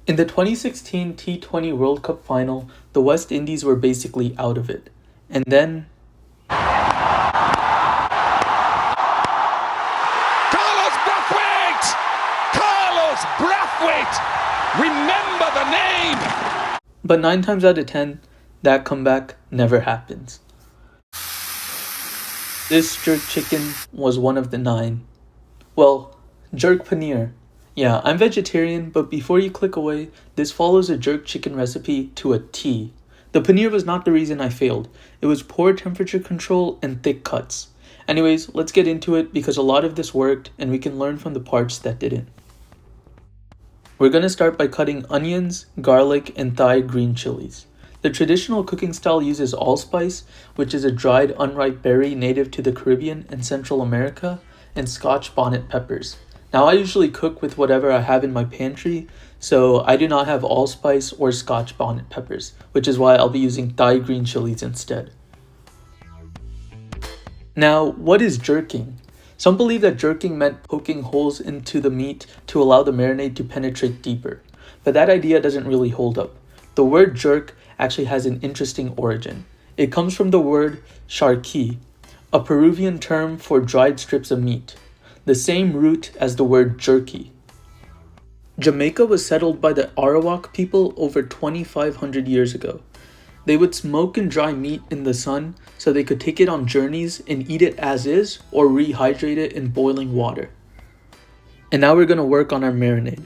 In the 2016 T20 World Cup final, the West Indies were basically out of it. And then Carlos Brathwaite! Carlos Brathwaite! Remember the name! But 9 times out of 10, that comeback never happens. This jerk chicken was one of the 9. Well, jerk paneer. Yeah, I'm vegetarian, but before you click away, this follows a jerk chicken recipe to a T. The paneer was not the reason I failed. It was poor temperature control and thick cuts. Anyways, let's get into it because a lot of this worked and we can learn from the parts that didn't. We're going to start by cutting onions, garlic, and Thai green chilies. The traditional cooking style uses allspice, which is a dried unripe berry native to the Caribbean and Central America, and Scotch bonnet peppers. Now I usually cook with whatever I have in my pantry, so I do not have allspice or Scotch bonnet peppers, which is why I'll be using Thai green chilies instead. Now, what is jerking? Some believe that jerking meant poking holes into the meat to allow the marinade to penetrate deeper, but that idea doesn't really hold up. The word jerk actually has an interesting origin. It comes from the word charqui, a Peruvian term for dried strips of meat, the same root as the word jerky. Jamaica was settled by the Arawak people over 2,500 years ago. They would smoke and dry meat in the sun so they could take it on journeys and eat it as is or rehydrate it in boiling water. And now we're going to work on our marinade.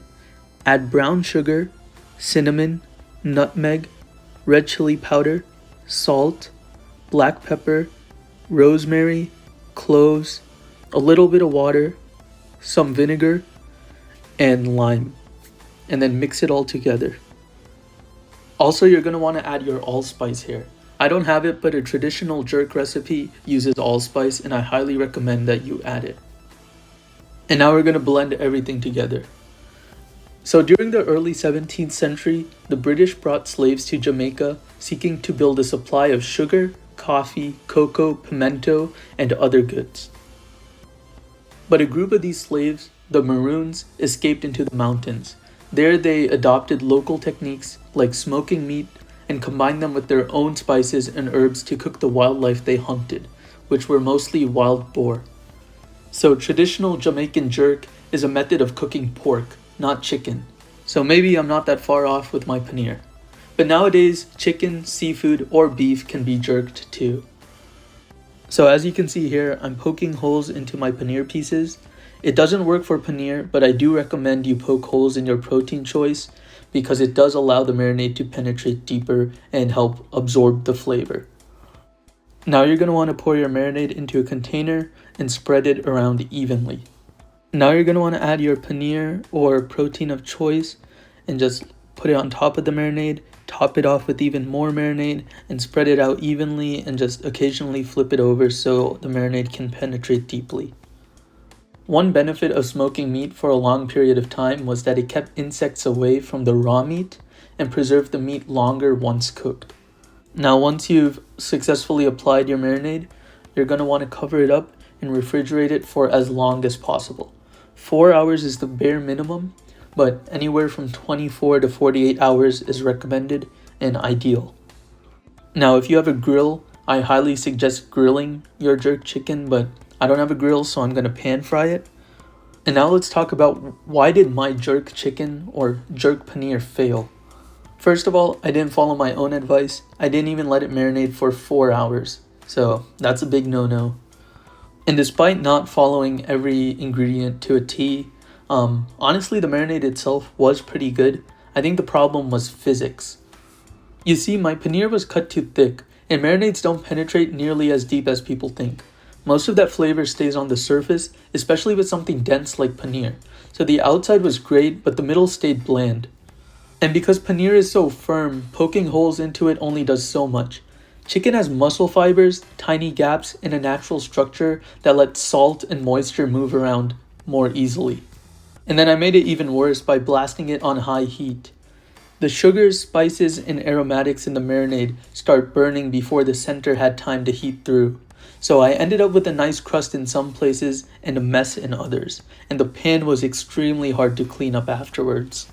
Add brown sugar, cinnamon, nutmeg, red chili powder, salt, black pepper, rosemary, cloves, a little bit of water, some vinegar, and lime. And then mix it all together. Also, you're going to want to add your allspice here. I don't have it, but a traditional jerk recipe uses allspice and I highly recommend that you add it. And now we're going to blend everything together. So during the early 17th century, the British brought slaves to Jamaica seeking to build a supply of sugar, coffee, cocoa, pimento, and other goods. But a group of these slaves, the Maroons, escaped into the mountains. There they adopted local techniques like smoking meat and combined them with their own spices and herbs to cook the wildlife they hunted, which were mostly wild boar. So traditional Jamaican jerk is a method of cooking pork, not chicken. So maybe I'm not that far off with my paneer. But nowadays, chicken, seafood, or beef can be jerked too. So as you can see here, I'm poking holes into my paneer pieces. It doesn't work for paneer, but I do recommend you poke holes in your protein choice because it does allow the marinade to penetrate deeper and help absorb the flavor. Now you're going to want to pour your marinade into a container and spread it around evenly. Now you're going to want to add your paneer or protein of choice and just put it on top of the marinade, top it off with even more marinade, and spread it out evenly and just occasionally flip it over so the marinade can penetrate deeply. One benefit of smoking meat for a long period of time was that it kept insects away from the raw meat and preserved the meat longer once cooked. Now once you've successfully applied your marinade, you're going to want to cover it up and refrigerate it for as long as possible. 4 hours is the bare minimum, but anywhere from 24 to 48 hours is recommended and ideal. Now if you have a grill, I highly suggest grilling your jerk chicken, but I don't have a grill, so I'm going to pan fry it. And now let's talk about why did my jerk chicken or jerk paneer fail. First of all, I didn't follow my own advice. I didn't even let it marinate for 4 hours. So that's a big no-no. And despite not following every ingredient to a T, honestly the marinade itself was pretty good. I think the problem was physics. You see, my paneer was cut too thick, and marinades don't penetrate nearly as deep as people think. Most of that flavor stays on the surface, especially with something dense like paneer. So the outside was great, but the middle stayed bland. And because paneer is so firm, poking holes into it only does so much. Chicken has muscle fibers, tiny gaps, and a natural structure that lets salt and moisture move around more easily. And then I made it even worse by blasting it on high heat. The sugars, spices, and aromatics in the marinade start burning before the center had time to heat through. So I ended up with a nice crust in some places and a mess in others, and the pan was extremely hard to clean up afterwards.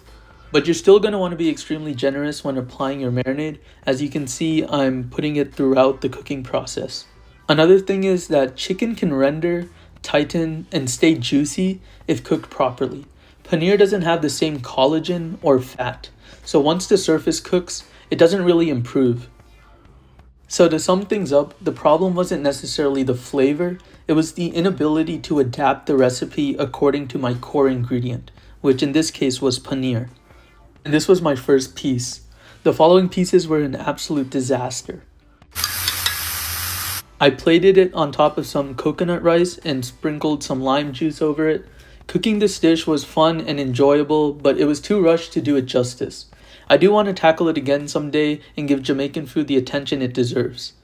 But you're still going to want to be extremely generous when applying your marinade. As you can see, I'm putting it throughout the cooking process. Another thing is that chicken can render, tighten, and stay juicy if cooked properly. Paneer doesn't have the same collagen or fat, so once the surface cooks, it doesn't really improve. So to sum things up, the problem wasn't necessarily the flavor, it was the inability to adapt the recipe according to my core ingredient, which in this case was paneer. And this was my first piece. The following pieces were an absolute disaster. I plated it on top of some coconut rice and sprinkled some lime juice over it. Cooking this dish was fun and enjoyable, but it was too rushed to do it justice. I do want to tackle it again someday and give Jamaican food the attention it deserves.